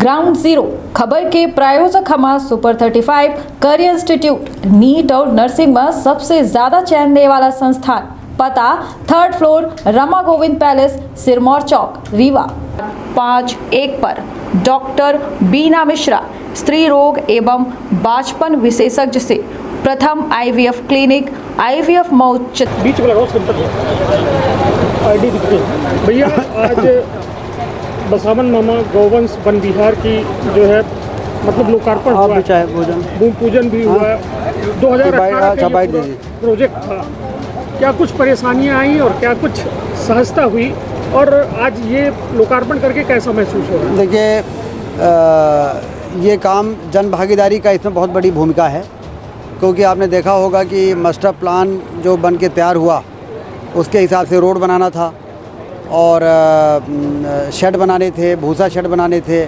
Ground zero खबर के प्रायोजक हमारा सुपर 35 करियर इंस्टीट्यूट नीट और नर्सिंग में सबसे ज्यादा चयन देने वाला संस्थान। पता 3rd floor Rama Govind palace, Sirmour Chowk, Rewa. 51 पर डॉक्टर बीना मिश्रा, स्त्री रोग एवं बांझपन विशेषज्ञ से प्रथम IVF क्लिनिक, IVF मौत बीच में लगाओ सिंपल आईडी दिखती है भैया। आज बसावन मामा गौवंश वन विहार की जो है मतलब लोकार्पण हुआ है, भूमि पूजन भी हुआ है। 2018 का प्रोजेक्ट था, क्या कुछ परेशानियां आई और क्या कुछ सहजता हुई और आज ये लोकार्पण करके कैसा महसूस हो रहा है? देखिए, ये काम जन भागीदारी का इसमें बहुत बड़ी भूमिका है, क्योंकि आपने देखा होगा कि मास्टर प्लान जो बन के तैयार हुआ उसके हिसाब से रोड बनाना था और शेड बनाने थे, भूसा शेड बनाने थे,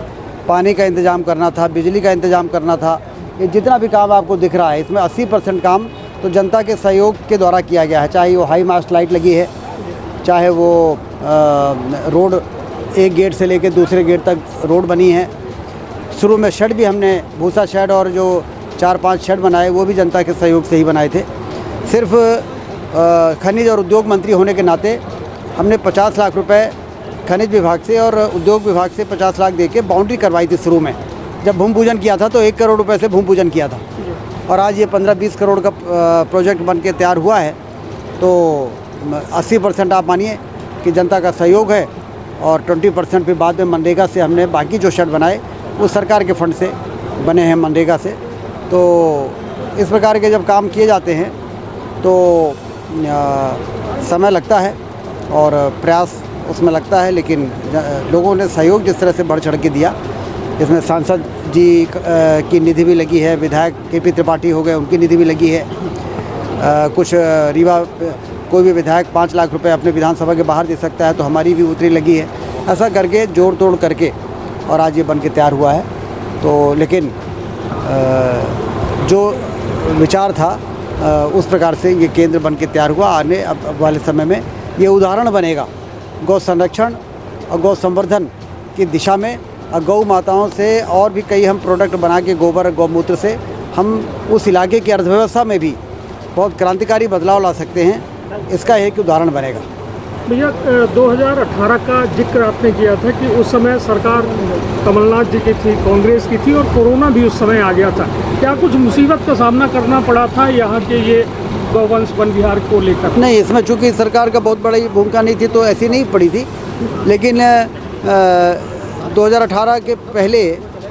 पानी का इंतज़ाम करना था, बिजली का इंतज़ाम करना था। ये जितना भी काम आपको दिख रहा है इसमें 80% काम तो जनता के सहयोग के द्वारा किया गया है। चाहे वो हाई मास्ट लाइट लगी है, चाहे वो रोड एक गेट से लेकर दूसरे गेट तक रोड बनी है। शुरू में शेड भी हमने भूसा शेड और जो 4-5 शेड बनाए वो भी जनता के सहयोग से ही बनाए थे। सिर्फ खनिज और उद्योग मंत्री होने के नाते हमने 50 लाख रुपए खनिज विभाग से और उद्योग विभाग से 50 लाख देके बाउंड्री करवाई थी। शुरू में जब भूमि पूजन किया था तो 1 करोड़ रुपए से भूमि पूजन किया था और आज ये 15-20 करोड़ का प्रोजेक्ट बन के तैयार हुआ है। तो 80% आप मानिए कि जनता का सहयोग है और 20% फिर बाद में मनरेगा से हमने बाकी जो शेड बनाए वो सरकार के फंड से बने हैं, मनरेगा से। तो इस प्रकार के जब काम किए जाते हैं तो समय लगता है और प्रयास उसमें लगता है, लेकिन लोगों ने सहयोग जिस तरह से बढ़ चढ़ के दिया, इसमें सांसद जी की निधि भी लगी है, विधायक KP त्रिपाठी हो गए उनकी निधि भी लगी है, कुछ रीवा कोई भी विधायक 5 लाख रुपए अपने विधानसभा के बाहर दे सकता है तो हमारी भी उतरी लगी है। ऐसा करके जोड़ तोड़ करके और आज ये बन के तैयार हुआ है। तो लेकिन जो विचार था उस प्रकार से ये केंद्र बन के तैयार हुआ। आने अब वाले समय में ये उदाहरण बनेगा गौ संरक्षण और गौ संवर्धन की दिशा में। और गौ माताओं से और भी कई हम प्रोडक्ट बना के गोबर और गौमूत्र से हम उस इलाके की अर्थव्यवस्था में भी बहुत क्रांतिकारी बदलाव ला सकते हैं। इसका एक उदाहरण बनेगा। भैया 2018 का जिक्र आपने किया था कि उस समय सरकार कमलनाथ जी की थी, कांग्रेस की थी और कोरोना भी उस समय आ गया था। क्या कुछ मुसीबत का सामना करना पड़ा था यहाँ के ये गौवंश वन विहार को लेकर? नहीं, इसमें चूँकि सरकार का बहुत बड़ी भूमिका नहीं थी तो ऐसी नहीं पड़ी थी। लेकिन 2018 के पहले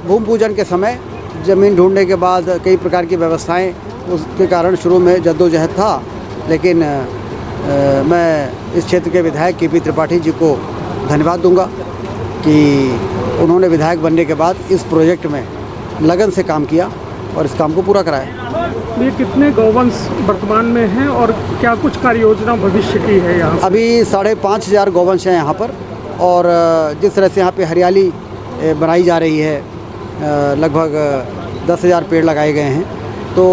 भूमि पूजन के समय ज़मीन ढूंढने के बाद कई प्रकार की व्यवस्थाएं उसके कारण शुरू में जद्दोजहद था। लेकिन मैं इस क्षेत्र के विधायक KP त्रिपाठी जी को धन्यवाद दूंगा कि उन्होंने विधायक बनने के बाद इस प्रोजेक्ट में लगन से काम किया और इस काम को पूरा कराया। ये कितने गौवंश वर्तमान में हैं और क्या कुछ कार्य योजना भविष्य की है यहाँ? अभी 5,500 गौवंश हैं यहाँ पर और जिस तरह से यहाँ पे हरियाली बनाई जा रही है, लगभग 10,000 पेड़ लगाए गए हैं। तो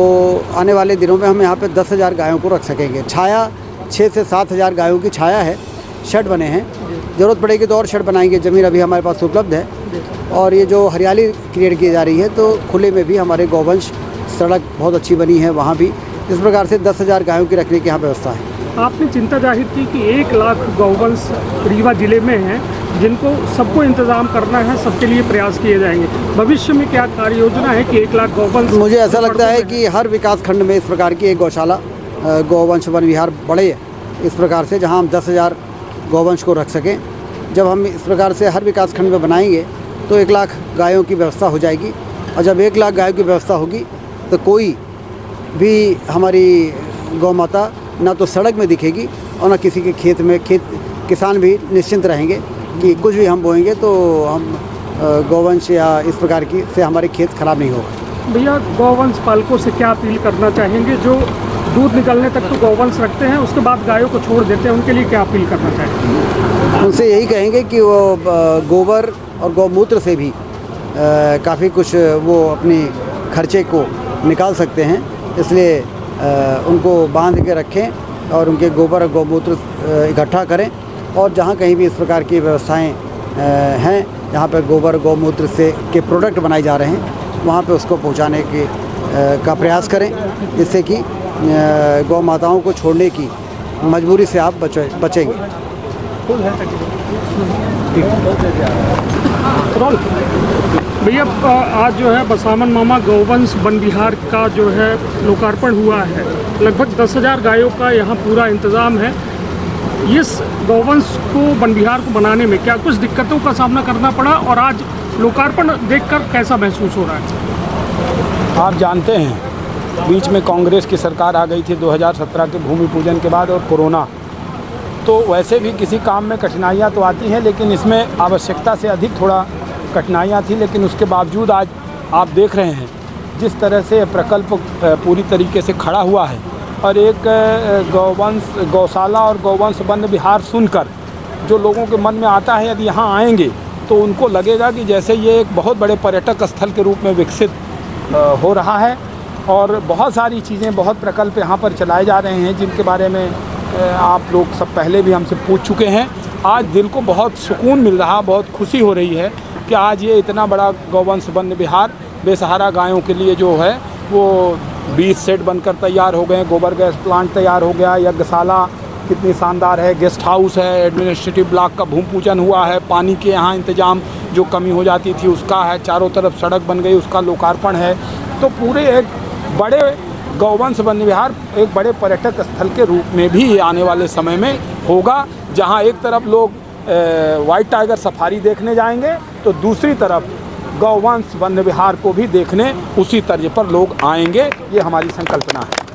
आने वाले दिनों में हम यहाँ पे 10,000 गायों को रख सकेंगे। छाया 6 से 7,000 गायों की छाया है, शेड बने हैं। ज़रूरत पड़ेगी तो और शेड बनाएंगे, ज़मीन अभी हमारे पास उपलब्ध है। और ये जो हरियाली क्रिएट की जा रही है तो खुले में भी हमारे गौवंश, सड़क बहुत अच्छी बनी है वहाँ भी। इस प्रकार से 10,000 गायों की रखने की यहाँ व्यवस्था है। आपने चिंता जाहिर की कि 1 लाख गौवंश रीवा जिले में हैं जिनको सबको इंतज़ाम करना है, सबके लिए प्रयास किए जाएंगे। भविष्य में क्या कार्य योजना है कि 1 लाख गौवंश? मुझे ऐसा लगता है कि हर विकास खंड में इस प्रकार की एक गौशाला, गौवंश वन विहार बढ़े इस प्रकार से, जहां हम 10,000 गौवंश को रख सकें। जब हम इस प्रकार से हर विकास खंड में बनाएंगे तो 1 लाख गायों की व्यवस्था हो जाएगी। और जब 1 लाख गायों की व्यवस्था होगी तो कोई भी हमारी गौ माता ना तो सड़क में दिखेगी और ना किसी के खेत में। किसान भी निश्चिंत रहेंगे कि कुछ भी हम बोएंगे तो हम गौवंश या इस प्रकार की से हमारे खेत खराब नहीं होगा। भैया, गौवंश पालकों से क्या अपील करना चाहेंगे जो दूध निकलने तक तो गौवंश रखते हैं, उसके बाद गायों को छोड़ देते हैं, उनके लिए क्या अपील करना चाहेंगे? उनसे यही कहेंगे कि वो गोबर और गौमूत्र से भी काफ़ी कुछ वो अपने खर्चे को निकाल सकते हैं। इसलिए उनको बांध के रखें और उनके गोबर और गौमूत्र इकट्ठा करें और जहाँ कहीं भी इस प्रकार की व्यवस्थाएं हैं जहाँ पर गोबर गौमूत्र से के प्रोडक्ट बनाए जा रहे हैं, वहाँ पे उसको पहुँचाने के का प्रयास करें, जिससे कि गौ माताओं को छोड़ने की मजबूरी से आप बचेंगे। भैया आज जो है बसावन मामा गौवंश वन विहार का जो है लोकार्पण हुआ है। लगभग 10,000 गायों का यहाँ पूरा इंतज़ाम है। इस गौवंश को वन विहार को बनाने में क्या कुछ दिक्कतों का सामना करना पड़ा, और आज लोकार्पण देखकर कैसा महसूस हो रहा है? आप जानते हैं बीच में कांग्रेस की सरकार आ गई थी 2017 के भूमि पूजन के बाद, और कोरोना, तो वैसे भी किसी काम में कठिनाइयाँ तो आती हैं, लेकिन इसमें आवश्यकता से अधिक थोड़ा कठिनाइयाँ थी। लेकिन उसके बावजूद आज आप देख रहे हैं जिस तरह से प्रकल्प पूरी तरीके से खड़ा हुआ है, और एक गौशाला और गौवंश वन विहार सुनकर जो लोगों के मन में आता है, यदि यहाँ आएंगे तो उनको लगेगा कि जैसे ये एक बहुत बड़े पर्यटक स्थल के रूप में विकसित हो रहा है। और बहुत सारी चीज़ें, बहुत प्रकल्प यहाँ पर चलाए जा रहे हैं जिनके बारे में आप लोग सब पहले भी हमसे पूछ चुके हैं। आज दिल को बहुत सुकून मिल रहा, बहुत खुशी हो रही है कि आज ये इतना बड़ा गौवंश वन विहार बेसहारा गायों के लिए जो है वो 20 सेट बनकर तैयार हो गए, गोबर गैस प्लांट तैयार हो गया, यज्ञशाला कितनी शानदार है, गेस्ट हाउस है, एडमिनिस्ट्रेटिव ब्लॉक का भूमि पूजन हुआ है, पानी के यहाँ इंतजाम जो कमी हो जाती थी उसका है, चारों तरफ सड़क बन गई, उसका लोकार्पण है। तो पूरे एक बड़े गौवंश वन विहार एक बड़े पर्यटक स्थल के रूप में भी आने वाले समय में होगा, जहाँ एक तरफ लोग वाइट टाइगर सफारी देखने जाएंगे तो दूसरी तरफ गौवंश वन विहार को भी देखने उसी तर्ज पर लोग आएंगे। ये हमारी संकल्पना है।